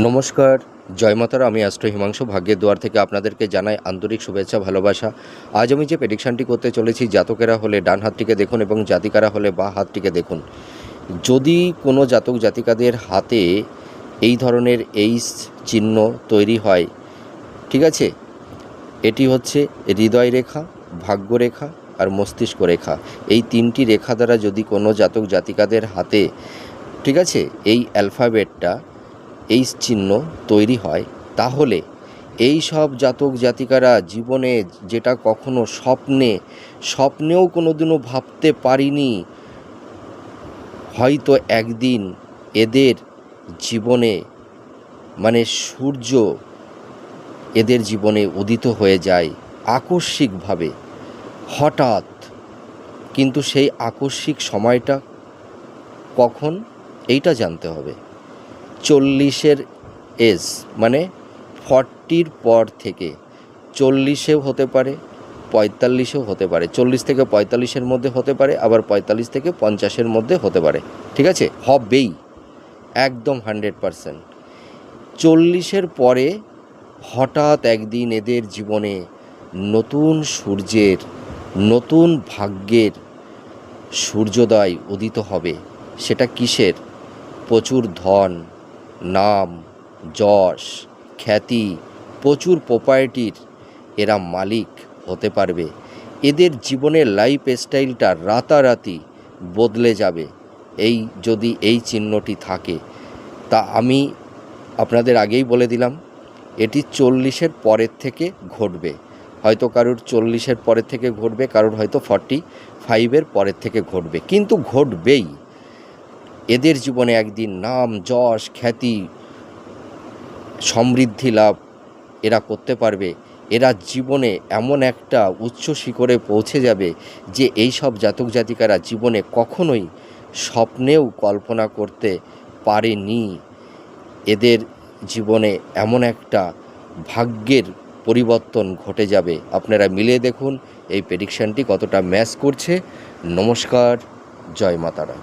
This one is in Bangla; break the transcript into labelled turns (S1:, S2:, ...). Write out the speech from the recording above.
S1: নমস্কার, জয় মাতারা। আমি অ্যাস্ট্রো হিমাংশু ভাগ্যের দুয়ার থেকে আপনাদেরকে জানাই আন্তরিক শুভেচ্ছা, ভালোবাসা। আজ আমি যে প্রেডিকশানটি করতে চলেছি, জাতকেরা হলে ডান হাতটিকে দেখুন এবং জাতিকারা হলে বাঁ হাতটিকে দেখুন। যদি কোনো জাতক জাতিকাদের হাতে এই ধরনের এইচ চিহ্ন তৈরি হয়, ঠিক আছে, এটি হচ্ছে হৃদয় রেখা, ভাগ্য রেখা আর মস্তিষ্ক রেখা। এই তিনটি রেখা দ্বারা যদি কোনো জাতক জাতিকাদের হাতে, ঠিক আছে, এই অ্যালফাবেটটা এইচ চিহ্ন তৈরি হয়, তাহলে এই সব জাতক জাতিকারা জীবনে যেটা কখনো স্বপ্নেও কোনো দিনও ভাবতে পারিনি, হয়তো একদিন এদের জীবনে মানে সূর্য এদের জীবনে উদিত হয়ে যায় আকস্মিকভাবে, হঠাৎ। কিন্তু সেই আকস্মিক সময়টা কখন, এইটা জানতে হবে। 40-এর এজ মানে 40-র পর থেকে, 40-এও হতে পারে, 45-এও হতে পারে, 40 থেকে 45-এর মধ্যে হতে পারে, আবার 45 থেকে 50-এর মধ্যে হতে পারে, ঠিক আছে, হবেই একদম 100%। 40-এর পরে হঠাৎ একদিন এদের জীবনে নতুন সূর্যের, নতুন ভাগ্যের সূর্যোদয় উদিত হবে। সেটা কিসের? প্রচুর ধন, নাম, যশ, খ্যাতি, প্রচুর প্রপার্টির এরা মালিক হতে পারবে। এদের জীবনের লাইফ স্টাইলটা রাতারাতি বদলে যাবে যদি এই চিহ্নটি থাকে। তা আমি আপনাদের আগেই বলে দিলাম, এটি 40-এর পরের থেকে ঘটবে। হয়তো কারোর 40-এর পরের থেকে ঘটবে, কারোর হয়তো 45-এর পরের থেকে ঘটবে, কিন্তু ঘটবেই। এদের জীবনে একদিন নাম, যশ, খ্যাতি, সমৃদ্ধি লাভ এরা করতে পারবে। এরা জীবনে এমন একটা উচ্চ শিখরে পৌঁছে যাবে যে এই সব জাতক জাতিকারা জীবনে কখনোই স্বপ্নেও কল্পনা করতে পারেনি। এদের জীবনে এমন একটা ভাগ্যের পরিবর্তন ঘটে যাবে। আপনারা মিলিয়ে দেখুন এই প্রেডিকশানটি কতটা ম্যাচ করছে। নমস্কার, জয় মাতারা।